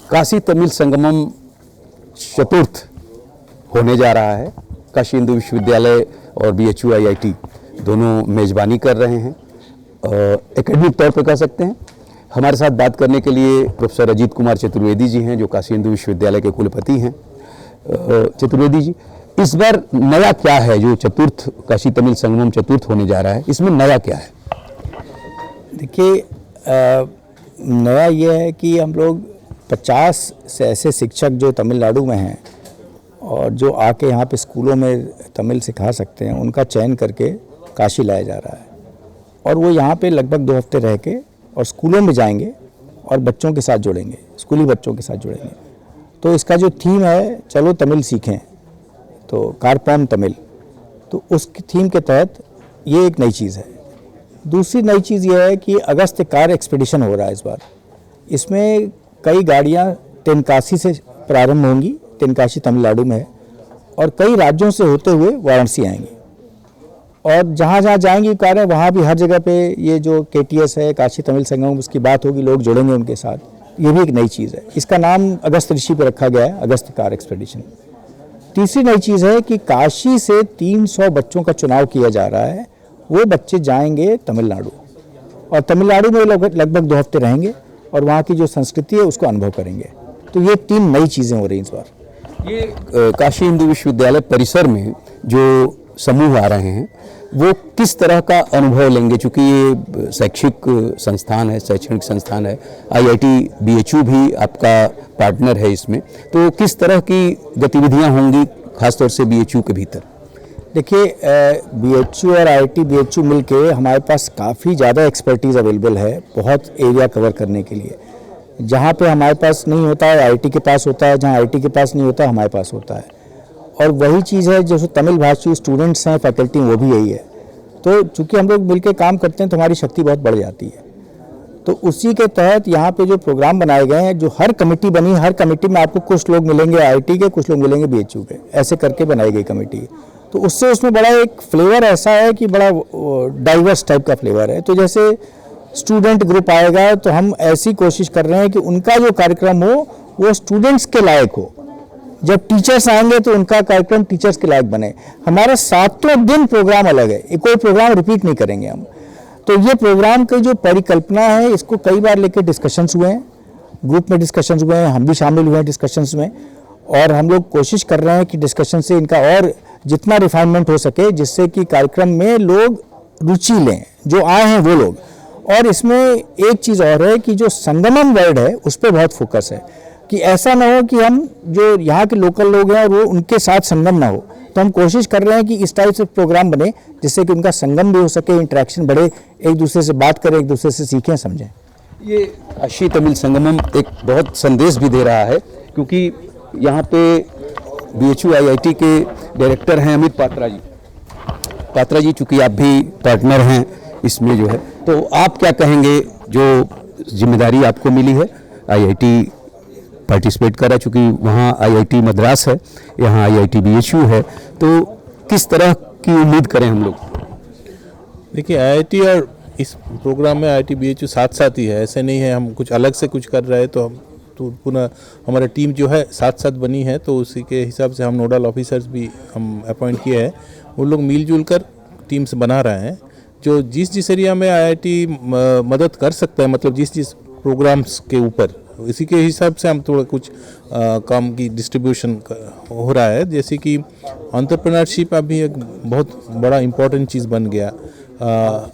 काशी तमिल संगमम चतुर्थ होने जा रहा है। काशी हिंदू विश्वविद्यालय और BHU IIT दोनों मेज़बानी कर रहे हैं। एकेडमिक तौर पर कह सकते हैं। हमारे साथ बात करने के लिए प्रोफेसर अजीत कुमार चतुर्वेदी जी हैं, जो काशी हिंदू विश्वविद्यालय के कुलपति हैं। चतुर्वेदी जी, इस बार नया क्या है जो चतुर्थ काशी तमिल संगमम चतुर्थ होने जा रहा है, इसमें नया क्या है? देखिए, नया ये है कि हम लोग 50 से ऐसे शिक्षक जो तमिलनाडु में हैं और जो आके यहाँ पे स्कूलों में तमिल सिखा सकते हैं, उनका चयन करके काशी लाया जा रहा है। और वो यहाँ पे लगभग 2 हफ्ते रह के और स्कूलों में जाएंगे और बच्चों के साथ जुड़ेंगे, स्कूली बच्चों के साथ जुड़ेंगे। तो इसका जो थीम है, चलो तमिल सीखें, तो कारपोम तमिल, तो उस थीम के तहत ये एक नई चीज़ है। दूसरी नई चीज़ ये है कि अगस्त कार एक्सपीडिशन हो रहा है इस बार। इसमें कई गाड़ियाँ तेनकाशी से प्रारंभ होंगी, तेनकाशी तमिलनाडु में है, और कई राज्यों से होते हुए वाराणसी आएंगी। और जहाँ जहाँ जाएंगी कारें, वहाँ भी हर जगह पे ये जो KTS है, काशी तमिल संगमम, उसकी बात होगी, लोग जुड़ेंगे उनके साथ। ये भी एक नई चीज़ है। इसका नाम अगस्त ऋषि पर रखा गया है, अगस्त कार एक्सपीडिशन। तीसरी नई चीज़ है कि काशी से 300 बच्चों का चुनाव किया जा रहा है। वो बच्चे जाएंगे तमिलनाडु और तमिलनाडु में लगभग 2 हफ्ते रहेंगे और वहाँ की जो संस्कृति है उसको अनुभव करेंगे। तो ये 3 नई चीज़ें हो रही हैं इस बार। ये काशी हिंदू विश्वविद्यालय परिसर में जो समूह आ रहे हैं, वो किस तरह का अनुभव लेंगे? चूँकि ये शैक्षिक संस्थान है, शैक्षणिक संस्थान है, IIT BHU भी आपका पार्टनर है इसमें, तो किस तरह की गतिविधियां होंगी खासतौर से BHU के भीतर? देखिए, BHU और IIT BHU मिलके हमारे पास काफ़ी ज़्यादा एक्सपर्टीज़ अवेलेबल है बहुत एरिया कवर करने के लिए। जहाँ पे हमारे पास नहीं होता है IIT के पास होता है, जहाँ IIT के पास नहीं होता हमारे पास होता है। और वही चीज़ है, जो तमिल भाषी स्टूडेंट्स हैं, फैकल्टी, वो भी यही है। तो चूँकि हम लोग मिलकर काम करते हैं तो हमारी शक्ति बहुत बढ़ जाती है। तो उसी के तहत यहाँ पे जो प्रोग्राम बनाए गए हैं, जो हर कमेटी बनी, हर कमेटी में आपको कुछ लोग मिलेंगे IIT के, कुछ लोग मिलेंगे BHU के, ऐसे करके बनाई गई कमेटी। तो उससे उसमें बड़ा एक फ्लेवर ऐसा है कि बड़ा डाइवर्स टाइप का फ्लेवर है। तो जैसे स्टूडेंट ग्रुप आएगा तो हम ऐसी कोशिश कर रहे हैं कि उनका जो कार्यक्रम हो वो स्टूडेंट्स के लायक हो। जब टीचर्स आएंगे तो उनका कार्यक्रम टीचर्स के लायक बने। हमारा 7 दिन प्रोग्राम अलग है, कोई प्रोग्राम रिपीट नहीं करेंगे हम। तो ये प्रोग्राम की जो परिकल्पना है, इसको कई बार लेकर डिस्कशंस हुए हैं, ग्रुप में डिस्कशंस हुए हैं, हम भी शामिल हुए हैं डिस्कशंस में। और हम लोग कोशिश कर रहे हैं कि डिस्कशन से इनका और जितना रिफाइनमेंट हो सके, जिससे कि कार्यक्रम में लोग रुचि लें, जो आए हैं वो लोग। और इसमें एक चीज़ और है कि जो संगमम वर्ड है उस पर बहुत फोकस है, कि ऐसा ना हो कि हम जो यहाँ के लोकल लोग हैं वो उनके साथ संगम ना हो। तो हम कोशिश कर रहे हैं कि इस टाइप से प्रोग्राम बने जिससे कि उनका संगम भी हो सके, इंटरेक्शन बढ़े, एक दूसरे से बात करें, एक दूसरे से सीखें, समझें। ये काशी तमिल संगमम एक बहुत संदेश भी दे रहा है, क्योंकि यहाँ पे BHU IIT के डायरेक्टर हैं अमित पात्रा जी। पात्रा जी, चूँकि आप भी पार्टनर हैं इसमें जो है, तो आप क्या कहेंगे? जो जिम्मेदारी आपको मिली है, IIT पार्टिसिपेट करा, चूँकि वहाँ IIT मद्रास है, यहाँ IIT BHU है, तो किस तरह की उम्मीद करें हम लोग? देखिए, IIT और इस प्रोग्राम में IIT BHU साथ साथ ही है, ऐसे नहीं है हम कुछ अलग से कुछ कर रहे हैं। तो हम तो पुनः हमारा टीम जो है साथ साथ बनी है, तो उसी के हिसाब से हम नोडल ऑफिसर्स भी हम अपॉइंट किए हैं। वो लोग मिलजुल कर टीम्स बना रहे हैं, जो जिस एरिया में IIT मदद कर सकता है, मतलब जिस प्रोग्राम्स के ऊपर, इसी के हिसाब से हम थोड़ा कुछ काम की डिस्ट्रीब्यूशन हो रहा है। जैसे कि एंटरप्रेन्योरशिप अभी एक बहुत बड़ा इम्पोर्टेंट चीज़ बन गया।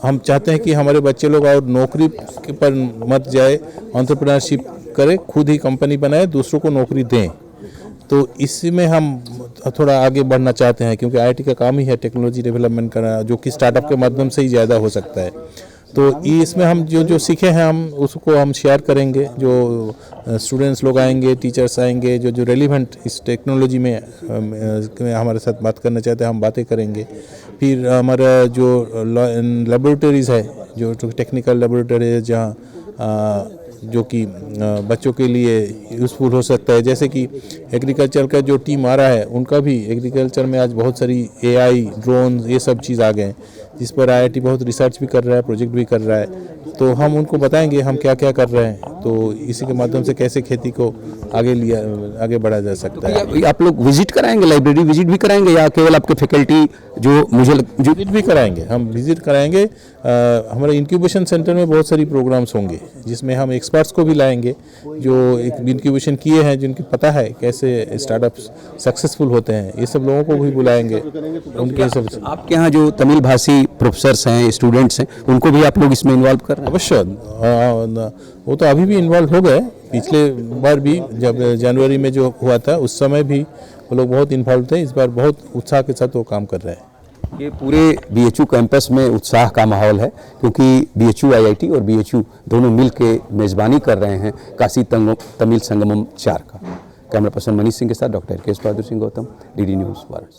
हम चाहते हैं कि हमारे बच्चे लोग और नौकरी पर मत जाए, एंटरप्रेन्योरशिप करें, खुद ही कंपनी बनाए, दूसरों को नौकरी दें। तो इसमें हम थोड़ा आगे बढ़ना चाहते हैं, क्योंकि IIT का काम ही है टेक्नोलॉजी डेवलपमेंट करना, जो कि स्टार्टअप के माध्यम से ही ज़्यादा हो सकता है। तो इसमें हम जो सीखे हैं हम उसको हम शेयर करेंगे। जो स्टूडेंट्स लोग आएंगे, टीचर्स आएंगे, जो रेलिवेंट इस टेक्नोलॉजी में हमारे साथ बात करना चाहते हैं, हम बातें करेंगे। फिर हमारा जो लेबोरेटरीज़ है, जो टेक्निकल लेबोरेटरी है, जहाँ जो कि बच्चों के लिए यूज़फुल हो सकता है। जैसे कि एग्रीकल्चर का जो टीम आ रहा है, उनका भी एग्रीकल्चर में आज बहुत सारी AI, ड्रोन, ये सब चीज़ आ गए हैं, जिस पर IIT बहुत रिसर्च भी कर रहा है, प्रोजेक्ट भी कर रहा है। तो हम उनको बताएंगे हम क्या क्या कर रहे हैं। तो इसी के माध्यम से कैसे खेती को आगे बढ़ाया जा सकता है। आप लोग विजिट कराएंगे, लाइब्रेरी विजिट भी कराएंगे या केवल आपके फैकल्टी जो विजिट भी कराएंगे, हम विजिट कराएंगे। हमारे इंक्यूबेशन सेंटर में बहुत सारी प्रोग्राम्स होंगे जिसमें हम एक्सपर्ट्स को भी लाएंगे जो एक इंक्यूबेशन किए हैं, जिनकी पता है कैसे स्टार्टअप्स सक्सेसफुल होते हैं, ये सब लोगों को भी बुलाएंगे। उनके सब आपके यहाँ जो तमिल भाषी प्रोफेसर्स हैं, स्टूडेंट्स हैं, उनको भी आप लोग इसमें इन्वॉल्व कर रहे हैं? अवश्य, वो तो अभी भी इन्वॉल्व हो गए। पिछले बार भी जब जनवरी में जो हुआ था उस समय भी वो लोग बहुत इन्वॉल्व थे। इस बार बहुत उत्साह के साथ वो काम कर रहे हैं। ये पूरे बीएचयू कैंपस में उत्साह का माहौल है क्योंकि बीएचयू आईआईटी और बीएचयू दोनों मिल के मेज़बानी कर रहे हैं काशी तमिल संगमम 4 का। कैमरा पर्सन मनीष सिंह के साथ डॉक्टर केश बहादुर सिंह गौतम, डीडी न्यूज़ वाराणसी।